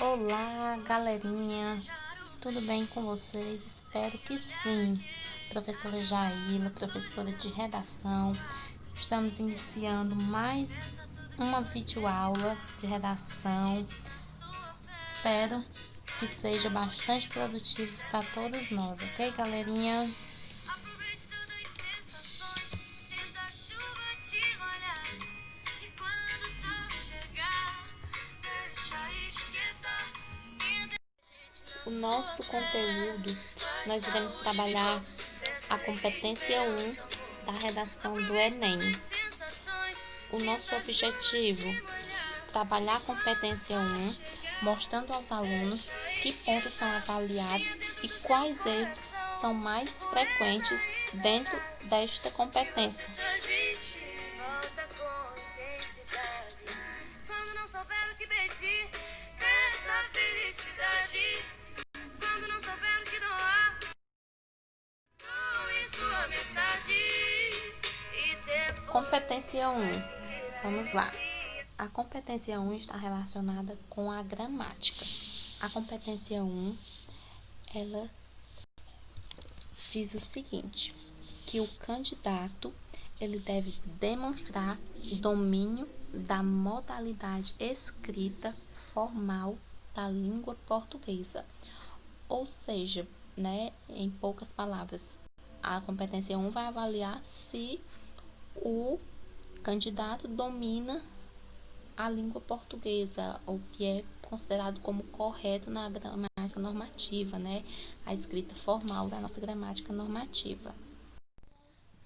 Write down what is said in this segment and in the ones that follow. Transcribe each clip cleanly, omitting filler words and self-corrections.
Olá, galerinha, tudo bem com vocês? Espero que sim. Professora Jaila, professora de redação, estamos iniciando mais uma videoaula de redação. Espero que seja bastante produtivo para todos nós, ok, galerinha? O nosso conteúdo, nós iremos trabalhar a competência 1 da redação do Enem. O nosso objetivo, trabalhar a competência 1, mostrando aos alunos que pontos são avaliados e quais erros são mais frequentes dentro desta competência. Quando não souber o que pedir, essa felicidade. Quando não souber o que doar, doe sua metade. Competência 1. Vamos lá. A competência 1 está relacionada com a gramática. A competência 1, ela diz o seguinte, que o candidato ele deve demonstrar domínio da modalidade escrita formal da língua portuguesa. Ou seja, em poucas palavras, a competência 1 vai avaliar se o candidato domina a língua portuguesa, o que é considerado como correto na gramática normativa, a escrita formal da nossa gramática normativa.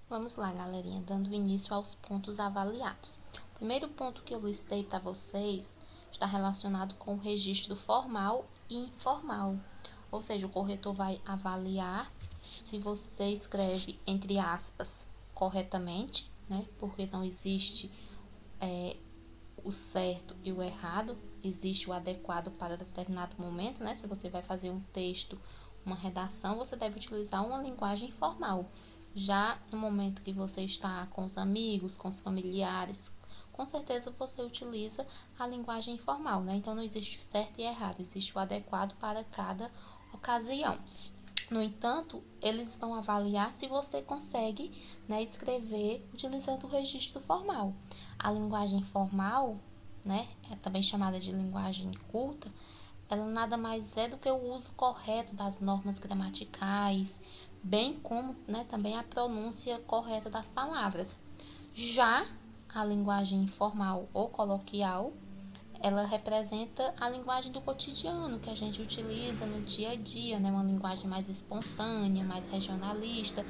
Vamos lá, galerinha, dando início aos pontos avaliados. O primeiro ponto que eu listei para vocês está relacionado com o registro formal e informal. Ou seja, o corretor vai avaliar se você escreve, entre aspas, corretamente, porque não existe o certo e o errado, existe o adequado para determinado momento, Se você vai fazer um texto, uma redação, você deve utilizar uma linguagem formal. Já no momento que você está com os amigos, com os familiares, com certeza você utiliza a linguagem informal, Então não existe o certo e errado, existe o adequado para cada ocasião. No entanto, eles vão avaliar se você consegue escrever utilizando o registro formal. A linguagem formal, é também chamada de linguagem culta, ela nada mais é do que o uso correto das normas gramaticais, bem como também a pronúncia correta das palavras. Já a linguagem informal ou coloquial, ela representa a linguagem do cotidiano que a gente utiliza no dia a dia, Uma linguagem mais espontânea, mais regionalista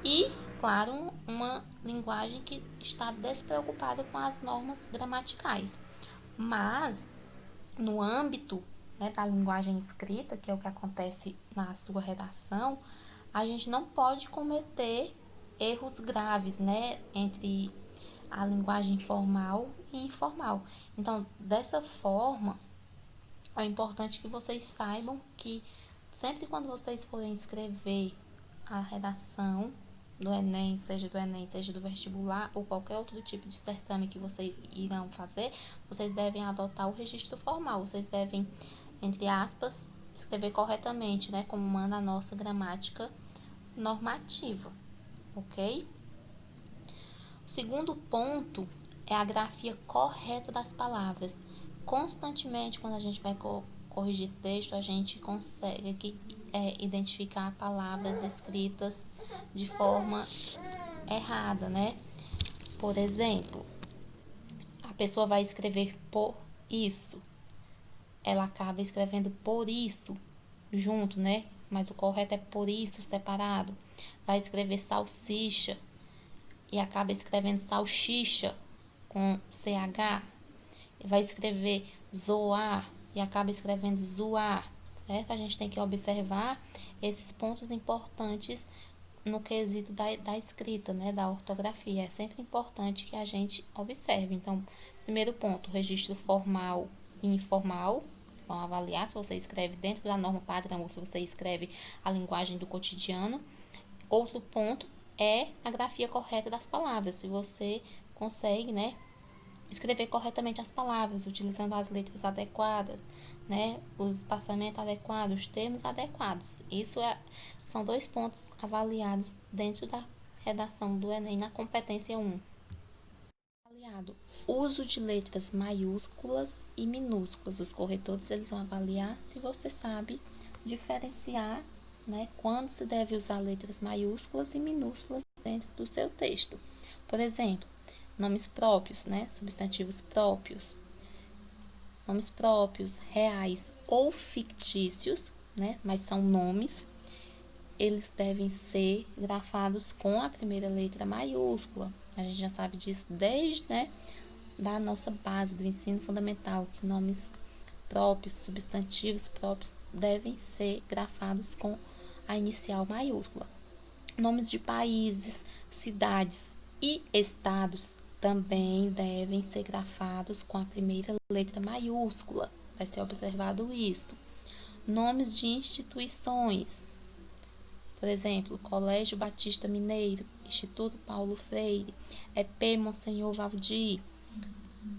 e, claro, uma linguagem que está despreocupada com as normas gramaticais. Mas, no âmbito da linguagem escrita, que é o que acontece na sua redação, a gente não pode cometer erros graves, entre a linguagem formal e informal. Então, dessa forma, é importante que vocês saibam que sempre quando vocês forem escrever a redação do Enem, seja do vestibular ou qualquer outro tipo de certame que vocês irão fazer, vocês devem adotar o registro formal. Vocês devem, entre aspas, escrever corretamente, como manda a nossa gramática normativa, ok? O segundo ponto é a grafia correta das palavras. Constantemente, quando a gente vai corrigir texto, a gente consegue identificar palavras escritas de forma errada, Por exemplo, a pessoa vai escrever por isso, ela acaba escrevendo por isso junto, Mas o correto é por isso separado. Vai escrever salsicha e acaba escrevendo salsicha com CH. Vai escrever zoar e acaba escrevendo zoar, certo? A gente tem que observar esses pontos importantes no quesito da escrita, da ortografia. É sempre importante que a gente observe. Então, primeiro ponto, registro formal e informal. Vão avaliar se você escreve dentro da norma padrão ou se você escreve a linguagem do cotidiano. Outro ponto é a grafia correta das palavras. Se você consegue, escrever corretamente as palavras, utilizando as letras adequadas, né? Os espaçamentos adequados, os termos adequados. São 2 pontos avaliados dentro da redação do Enem na competência 1. Avaliado. Uso de letras maiúsculas e minúsculas. Os corretores eles vão avaliar se você sabe diferenciar, né, quando se deve usar letras maiúsculas e minúsculas dentro do seu texto. Por exemplo, nomes próprios, né, substantivos próprios, nomes próprios, reais ou fictícios, né, mas são nomes, eles devem ser grafados com a primeira letra maiúscula. A gente já sabe disso desde, né, da nossa base do ensino fundamental, que nomes próprios, substantivos próprios devem ser grafados com a inicial maiúscula. Nomes de países, cidades e estados também devem ser grafados com a primeira letra maiúscula. Vai ser observado isso. Nomes de instituições, por exemplo, Colégio Batista Mineiro, Instituto Paulo Freire, EP Monsenhor Valdir,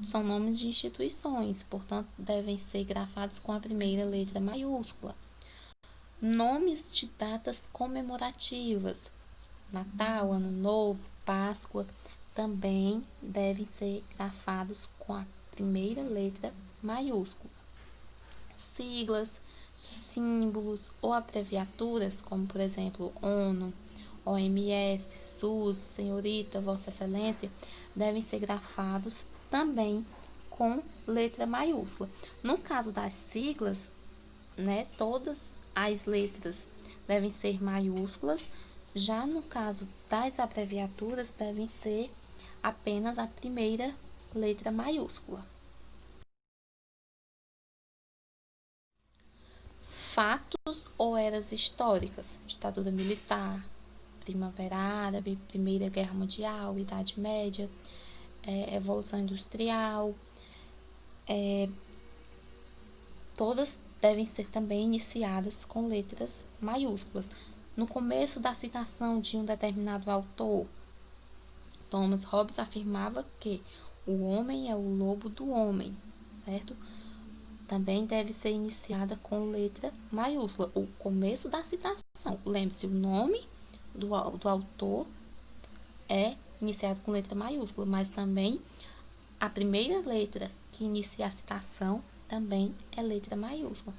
são nomes de instituições, portanto, devem ser grafados com a primeira letra maiúscula. Nomes de datas comemorativas, Natal, Ano Novo, Páscoa, também devem ser grafados com a primeira letra maiúscula. Siglas, símbolos ou abreviaturas, como por exemplo ONU, OMS, SUS, Senhorita, Vossa Excelência, devem ser grafados também com letra maiúscula. No caso das siglas, né, todas as letras devem ser maiúsculas. Já no caso das abreviaturas, devem ser apenas a primeira letra maiúscula. Fatos ou eras históricas: ditadura militar, Primavera Árabe, Primeira Guerra Mundial, Idade Média, Evolução Industrial. Todas devem ser também iniciadas com letras maiúsculas. No começo da citação de um determinado autor, Thomas Hobbes afirmava que o homem é o lobo do homem, certo? Também deve ser iniciada com letra maiúscula. O começo da citação, lembre-se, o nome do autor é iniciado com letra maiúscula, mas também a primeira letra que inicia a citação também é letra maiúscula.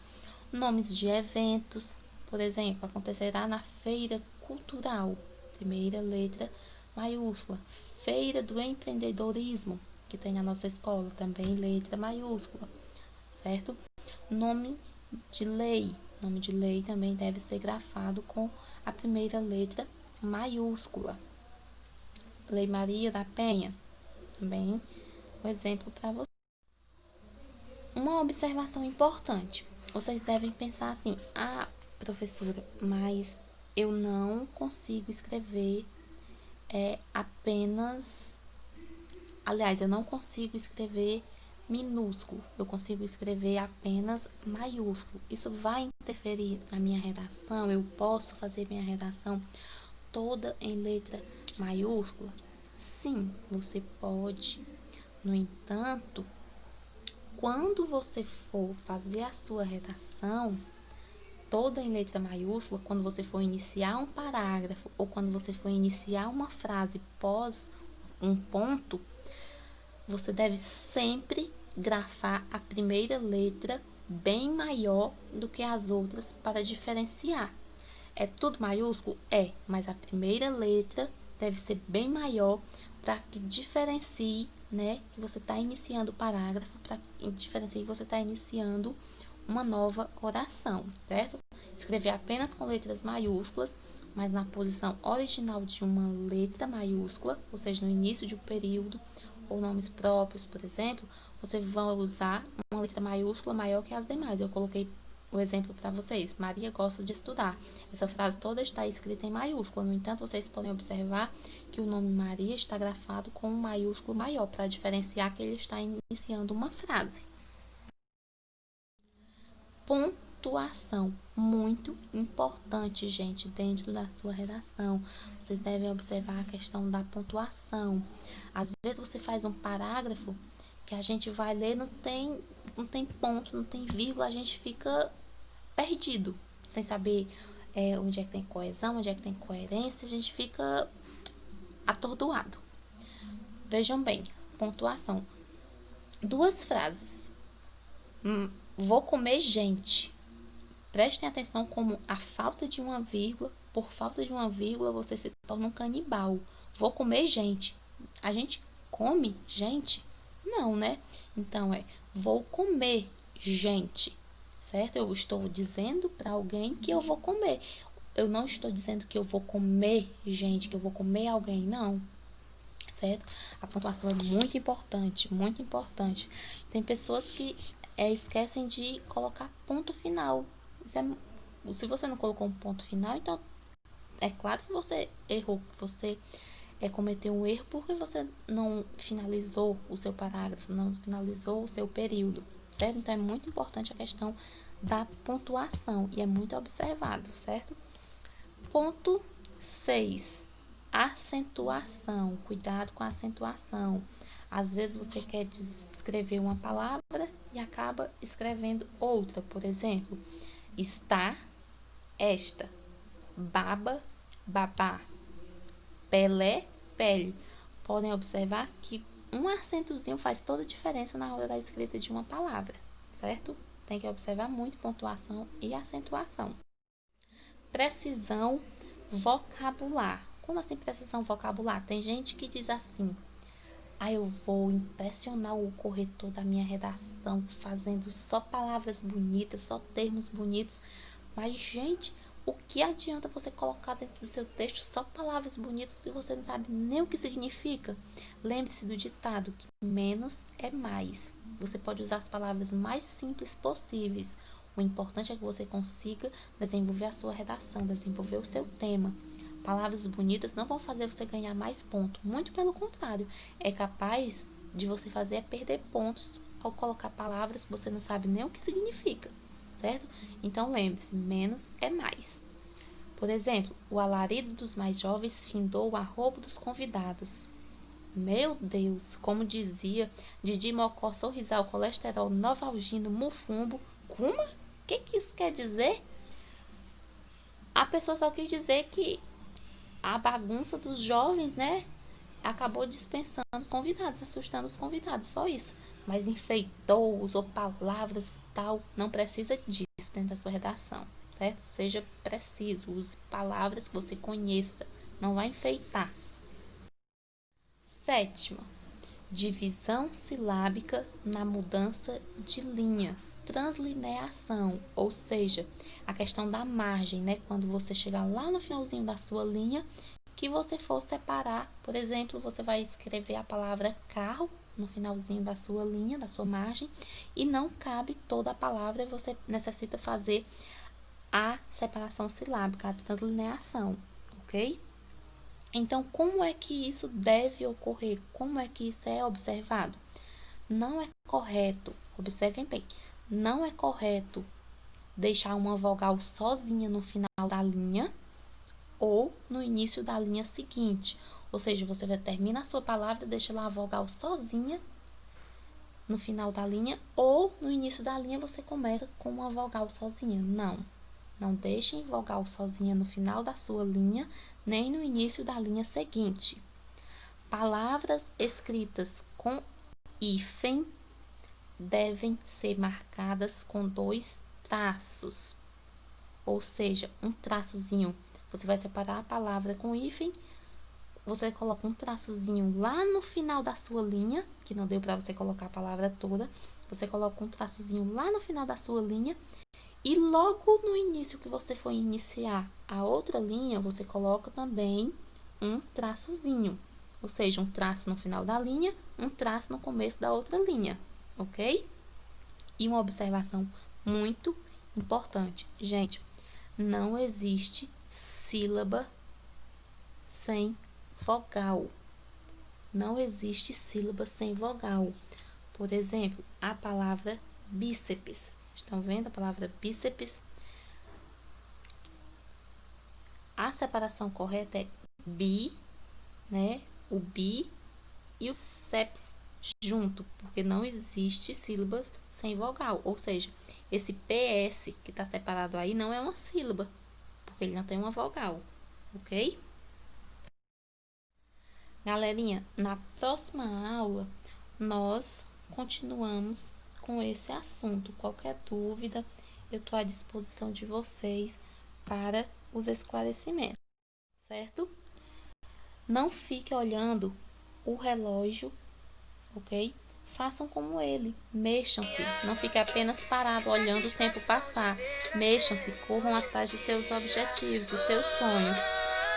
Nomes de eventos, por exemplo, acontecerá na Feira Cultural, primeira letra maiúscula. Feira do Empreendedorismo, que tem na nossa escola, também letra maiúscula, certo? Nome de lei também deve ser grafado com a primeira letra maiúscula. Lei Maria da Penha, também um exemplo para você. Uma observação importante: vocês devem pensar assim: professora, mas eu não consigo escrever eu não consigo escrever minúsculo, eu consigo escrever apenas maiúsculo. Isso vai interferir na minha redação? Eu posso fazer minha redação toda em letra maiúscula? Sim, você pode. No entanto, quando você for fazer a sua redação toda em letra maiúscula, quando você for iniciar um parágrafo ou quando você for iniciar uma frase pós um ponto, você deve sempre grafar a primeira letra bem maior do que as outras para diferenciar. É tudo maiúsculo? É, mas a primeira letra deve ser bem maior para que diferencie, né, que você está iniciando o parágrafo, para que diferencie que você está iniciando uma nova oração, certo? Escrever apenas com letras maiúsculas, mas na posição original de uma letra maiúscula, ou seja, no início de um período, ou nomes próprios, por exemplo, você vai usar uma letra maiúscula maior que as demais. Eu coloquei o exemplo para vocês: Maria gosta de estudar. Essa frase toda está escrita em maiúscula. No entanto, vocês podem observar que o nome Maria está grafado com um maiúsculo maior, para diferenciar que ele está iniciando uma frase. Pontuação, muito importante, gente, dentro da sua redação. Vocês devem observar a questão da pontuação. Às vezes você faz um parágrafo que a gente vai ler, não tem ponto, não tem vírgula, a gente fica perdido, sem saber onde é que tem coesão, onde é que tem coerência, a gente fica atordoado. Vejam bem, pontuação. 2 frases. Vou comer gente. Prestem atenção como a falta de uma vírgula, por falta de uma vírgula, você se torna um canibal. Vou comer gente. A gente come gente? Não, né? Então vou comer gente, certo? Eu estou dizendo para alguém que eu vou comer. Eu não estou dizendo que eu vou comer gente, que eu vou comer alguém, não. Certo? A pontuação é muito importante, muito importante. Tem pessoas que esquecem de colocar ponto final. Se você não colocou um ponto final, então é claro que você errou, que você cometeu um erro porque você não finalizou o seu parágrafo, não finalizou o seu período, certo? Então é muito importante a questão da pontuação e é muito observado, certo? Ponto 6. Acentuação. Cuidado com a acentuação. Às vezes você quer escrever uma palavra e acaba escrevendo outra. Por exemplo, está, esta, baba, babá, Pelé, pele. Podem observar que um acentozinho faz toda a diferença na hora da escrita de uma palavra, certo? Tem que observar muito pontuação e acentuação. Precisão vocabular. Como assim precisão vocabular? Tem gente que diz assim: eu vou impressionar o corretor da minha redação fazendo só palavras bonitas, só termos bonitos. Mas, gente, o que adianta você colocar dentro do seu texto só palavras bonitas se você não sabe nem o que significa? Lembre-se do ditado que menos é mais. Você pode usar as palavras mais simples possíveis. O importante é que você consiga desenvolver a sua redação, desenvolver o seu tema. Palavras bonitas não vão fazer você ganhar mais pontos. Muito pelo contrário, é capaz de você fazer perder pontos ao colocar palavras que você não sabe nem o que significa, certo? Então lembre-se, menos é mais. Por exemplo, o alarido dos mais jovens findou o arrobo dos convidados. Meu Deus, como dizia Didi Mocó, Sorrisal, Colesterol, Novalgino, Mufumbo. Como? O que isso quer dizer? A pessoa só quis dizer que a bagunça dos jovens, né, acabou dispensando os convidados, assustando os convidados, só isso. Mas enfeitou, usou palavras e tal, não precisa disso dentro da sua redação, certo? Seja preciso, use palavras que você conheça, não vai enfeitar. 7. Divisão silábica na mudança de linha. Translineação, ou seja, a questão da margem, né? Quando você chegar lá no finalzinho da sua linha, que você for separar, por exemplo, você vai escrever a palavra carro no finalzinho da sua linha, da sua margem, e não cabe toda a palavra, você necessita fazer a separação silábica, a translineação, ok? Então, como é que isso deve ocorrer? Como é que isso é observado? Não é correto, observem bem, não é correto deixar uma vogal sozinha no final da linha ou no início da linha seguinte. Ou seja, você termina a sua palavra e deixa lá a vogal sozinha no final da linha, ou no início da linha você começa com uma vogal sozinha. Não deixem vogal sozinha no final da sua linha, nem no início da linha seguinte. Palavras escritas com hífen devem ser marcadas com 2 traços, ou seja, um traçozinho. Você vai separar a palavra com hífen, você coloca um traçozinho lá no final da sua linha, que não deu para você colocar a palavra toda, você coloca um traçozinho lá no final da sua linha, e logo no início que você for iniciar a outra linha, você coloca também um traçozinho, ou seja, um traço no final da linha, um traço no começo da outra linha, ok? E uma observação muito importante, gente, não existe sílaba sem vogal. Não existe sílaba sem vogal. Por exemplo, a palavra bíceps. Estão vendo a palavra bíceps? A separação correta é bi, né? O bi e o ceps. junto, porque não existe sílabas sem vogal. Ou seja, esse PS que está separado aí não é uma sílaba, porque ele não tem uma vogal, ok? Galerinha, na próxima aula nós continuamos com esse assunto. Qualquer dúvida, eu estou à disposição de vocês para os esclarecimentos, certo? Não fique olhando o relógio, ok? Façam como ele, mexam-se, não fique apenas parado olhando o tempo passar. Mexam-se, corram atrás de seus objetivos, dos seus sonhos,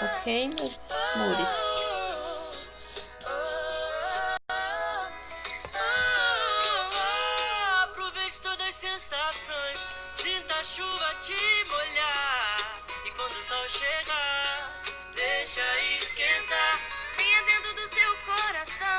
ok, meus amores? Aproveite todas as sensações, sinta a chuva te molhar. E quando o sol chegar, deixa esquentar. Venha dentro do seu coração.